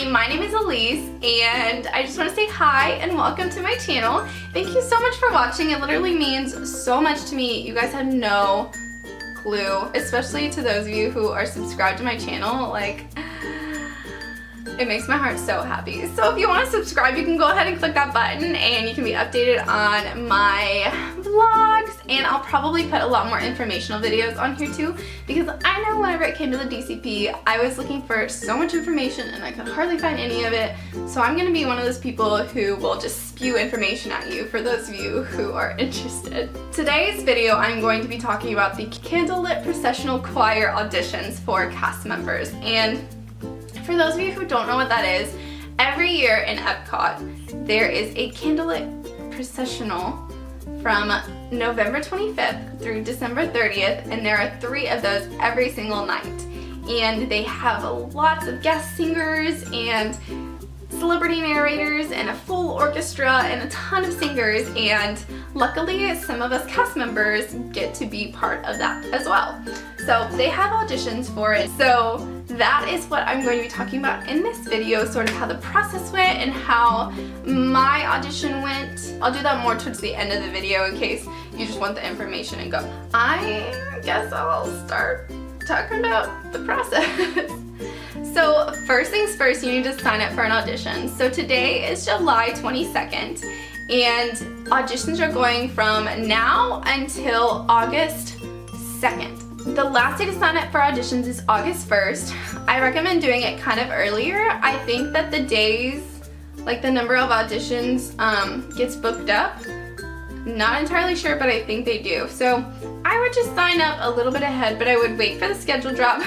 everybody, my name is Elise and I just want to say hi and welcome to my channel. Thank you so much for watching. It literally means so much to me. You guys have no clue, especially to those of you who are subscribed to my channel. Like, it makes my heart so happy. So if you want to subscribe, you can go ahead and click that button and you can be updated on my vlogs, and I'll probably put a lot more informational videos on here too, because I know whenever it came to the DCP, I was looking for so much information and I could hardly find any of it. So I'm going to be one of those people who will just spew information at you for those of you who are interested. Today's video, I'm going to be talking about the Candlelit Processional Choir auditions for cast members. And for those of you who don't know what that is, every year in Epcot, there is a Candlelit Processional from November 25th through December 30th, and there are 3 of those every single night. And they have lots of guest singers and celebrity narrators and a full orchestra and a ton of singers, and luckily some of us cast members get to be part of that as well. So they have auditions for it. So that is what I'm going to be talking about in this video, sort of how the process went and how my audition went. I'll do that more towards the end of the video in case you just want the information and go. I guess I'll start talking about the process. So first things first, you need to sign up for an audition. So today is July 22nd and auditions are going from now until August 2nd. The last day to sign up for auditions is August 1st. I recommend doing it kind of earlier. I think that the days, like the number of auditions gets booked up. Not entirely sure, but I think they do. So I would just sign up a little bit ahead, but I would wait for the schedule drop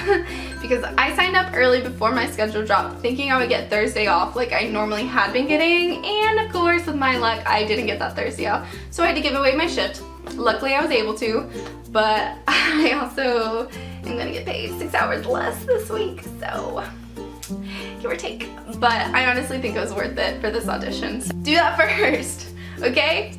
because I signed up early before my schedule dropped, thinking I would get Thursday off like I normally had been getting, and of course with my luck I didn't get that Thursday off, so I had to give away my shift. Luckily I was able to, but I also am gonna get paid 6 hours less this week, so give or take. But I honestly think it was worth it for this audition. So do that first, okay?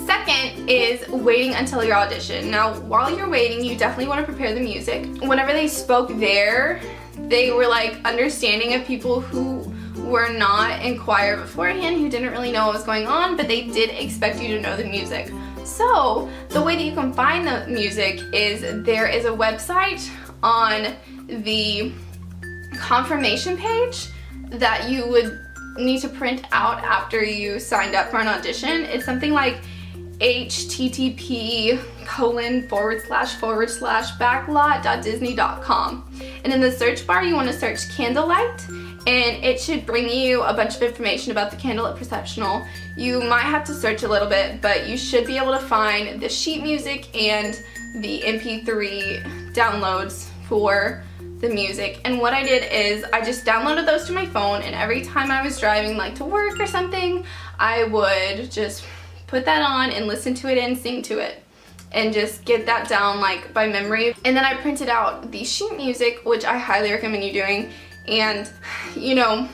Second is waiting until your audition. Now, while you're waiting, you definitely want to prepare the music. Whenever they spoke there, they were like understanding of people who were not in choir beforehand, who didn't really know what was going on, but they did expect you to know the music. So the way that you can find the music is there is a website on the confirmation page that you would need to print out after you signed up for an audition. It's something like http://backlot.disney.com, and in the search bar you want to search Candlelight, and it should bring you a bunch of information about the Candlelit Processional. You might have to search a little bit, but you should be able to find the sheet music and the MP3 downloads for the music. And what I did is I just downloaded those to my phone, and every time I was driving like to work or something, I would just put that on and listen to it and sing to it and just get that down like by memory. And then I printed out the sheet music, which I highly recommend you doing, and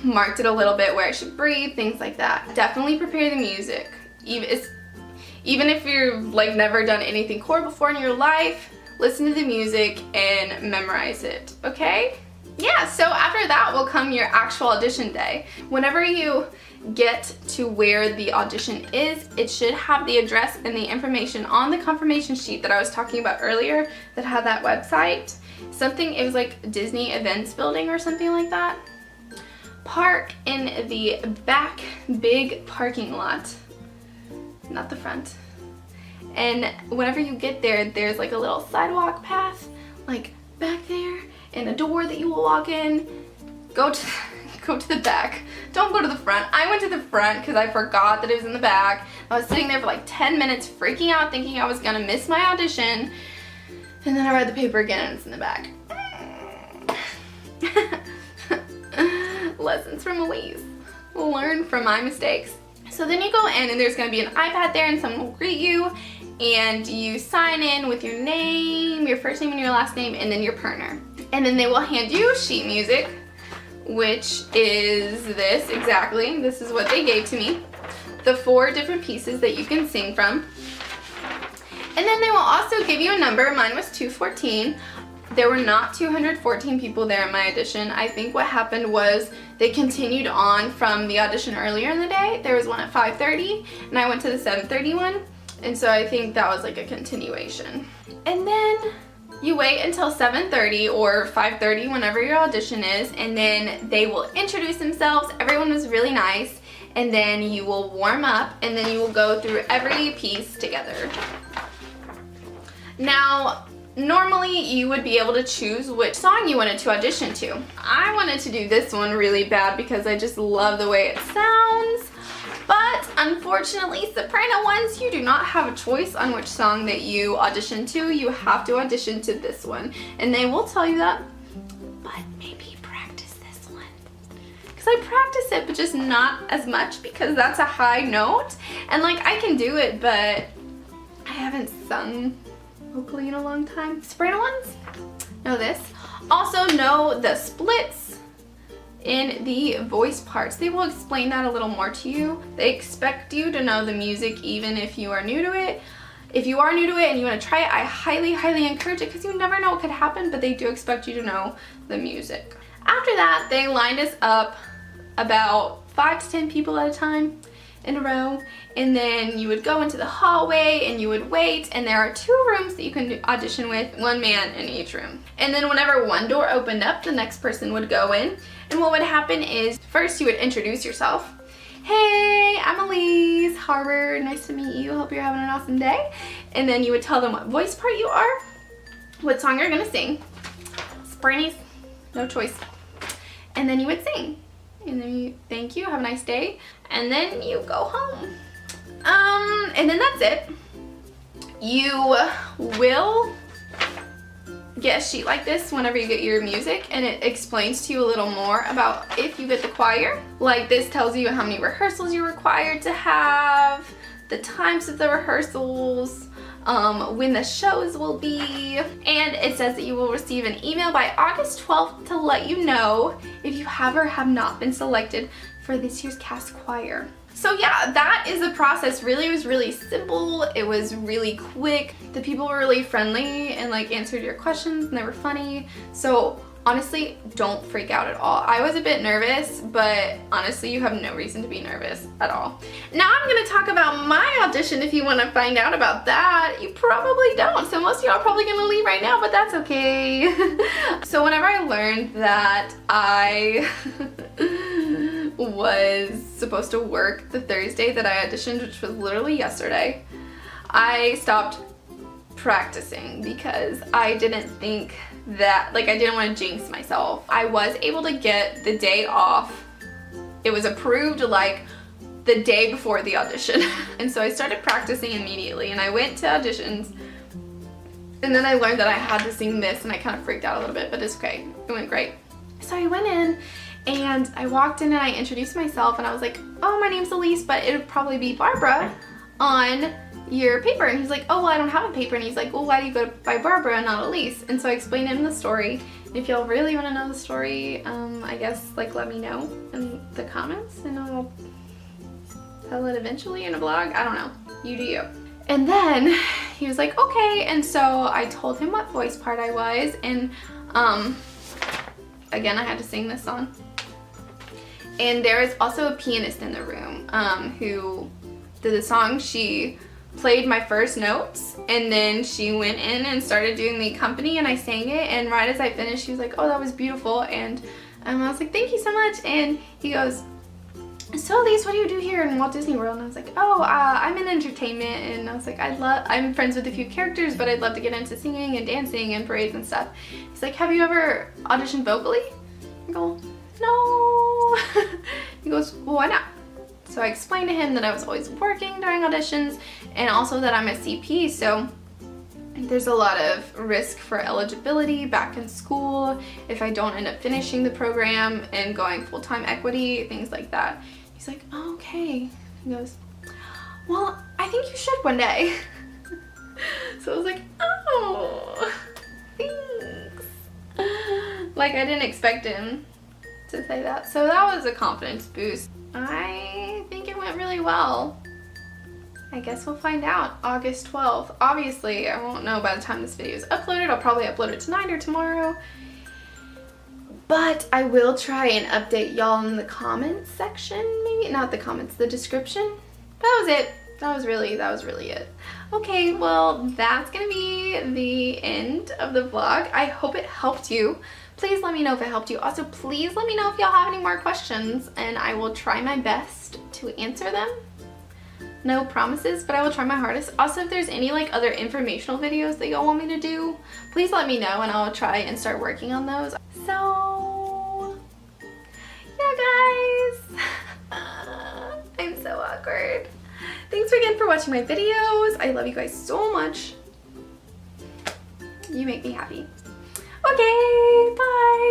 marked it a little bit where I should breathe, things like that. Definitely prepare the music. Even if you've like never done anything choir before in your life, listen to the music and memorize it, okay? Yeah, so after that will come your actual audition day. Whenever you get to where the audition is, it should have the address and the information on the confirmation sheet that I was talking about earlier that had that website. It was like Disney Events Building or something like that. Park in the back big parking lot, not the front. And whenever you get there, there's like a little sidewalk path like back there and a door that you will walk in. Go to the back. Don't go to the front. I went to the front because I forgot that it was in the back. I was sitting there for like 10 minutes freaking out thinking I was gonna miss my audition, and then I read the paper again and it's in the back. Lessons from Elise. Learn from my mistakes. So then you go in and there's gonna be an iPad there and someone will greet you, and you sign in with your name, your first name and your last name, and then your partner. And then they will hand you sheet music, which is this exactly. This is what they gave to me. The 4 different pieces that you can sing from. And then they will also give you a number. Mine was 214. There were not 214 people there in my audition. I think what happened was they continued on from the audition earlier in the day. There was one at 5:30 and I went to the 7:30 one. And so I think that was like a continuation. And then you wait until 7:30 or 5:30, whenever your audition is, and then they will introduce themselves. Everyone was really nice. And then you will warm up, and then you will go through every piece together. Now, normally you would be able to choose which song you wanted to audition to. I wanted to do this one really bad because I just love the way it sounds. But unfortunately, soprano ones, you do not have a choice on which song that you audition to. You have to audition to this one. And they will tell you that, but maybe practice this one. Because I practice it, but just not as much because that's a high note. And like, I can do it, but I haven't sung vocally in a long time. Soprano ones, know this. Also know the splits in the voice parts. They will explain that a little more to you. They expect you to know the music even if you are new to it. If you are new to it and you want to try it, I highly, highly encourage it because you never know what could happen, but they do expect you to know the music. After that, they lined us up about 5 to 10 people at a time in a row, and then you would go into the hallway and you would wait, and there are 2 rooms that you can audition with, 1 man in each room. And then whenever one door opened up, the next person would go in, and what would happen is first you would introduce yourself. Hey, I'm Elise, Harvard, nice to meet you, hope you're having an awesome day. And then you would tell them what voice part you are, what song you're gonna sing. Sopranos, no choice. And then you would sing. And then you thank you, have a nice day, and then you go home. And then that's it. You will get a sheet like this whenever you get your music, and it explains to you a little more about if you get the choir. Like, this tells you how many rehearsals you're required to have, the times of the rehearsals, when the shows will be, and it says that you will receive an email by August 12th to let you know if you have or have not been selected for this year's cast choir. So yeah, that is the process. Really, it was really simple. It was really quick. The people were really friendly and like answered your questions, and they were funny. So honestly, don't freak out at all. I was a bit nervous, but honestly, you have no reason to be nervous at all. Now I'm gonna talk about my audition if you wanna find out about that. You probably don't, so most of y'all are probably gonna leave right now, but that's okay. So whenever I learned that I was supposed to work the Thursday that I auditioned, which was literally yesterday, I stopped practicing because I didn't think that, like, I didn't want to jinx myself. I was able to get the day off. It was approved like the day before the audition. And so I started practicing immediately, and I went to auditions, and then I learned that I had to sing this, and I kind of freaked out a little bit, but it's okay. It went great. So I went in, and I walked in and I introduced myself, and I was like, oh, my name's Elise, but it would probably be Barbara on your paper. And he's like, oh, well, I don't have a paper. And he's like, well, why do you go by Barbara and not Elise? And so I explained him the story. And if y'all really want to know the story, I guess, like, let me know in the comments, and I'll tell it eventually in a vlog. I don't know. You do you. And then he was like, okay. And so I told him what voice part I was, and again, I had to sing this song. And there is also a pianist in the room who did the song. She played my first notes, and then she went in and started doing the company, and I sang it, and right as I finished, she was like, oh, that was beautiful. And I was like, thank you so much. And he goes, so Elise, what do you do here in Walt Disney World? And I was like, oh, I'm in entertainment. And I was like, I'm friends with a few characters, but I'd love to get into singing and dancing and parades and stuff. He's like, have you ever auditioned vocally? I go, no. He goes, well, why not? So I explained to him that I was always working during auditions, and also that I'm a CP, so there's a lot of risk for eligibility back in school if I don't end up finishing the program and going full-time equity, things like that. He's like, oh, okay. He goes, well, I think you should one day. So I was like, oh, thanks. Like, I didn't expect him to say that. So that was a confidence boost. I think it went really well. I guess we'll find out August 12th. Obviously, I won't know by the time this video is uploaded. I'll probably upload it tonight or tomorrow. But I will try and update y'all in the comments section, maybe. Not the comments, the description. That was it. That was really it. Okay, well, that's gonna be the end of the vlog. I hope it helped you. Please let me know if it helped you. Also, please let me know if y'all have any more questions, and I will try my best to answer them. No promises, but I will try my hardest. Also, if there's any like other informational videos that y'all want me to do, please let me know and I'll try and start working on those. So, yeah guys, I'm so awkward. Thanks again for watching my videos. I love you guys so much. You make me happy. Okay, bye.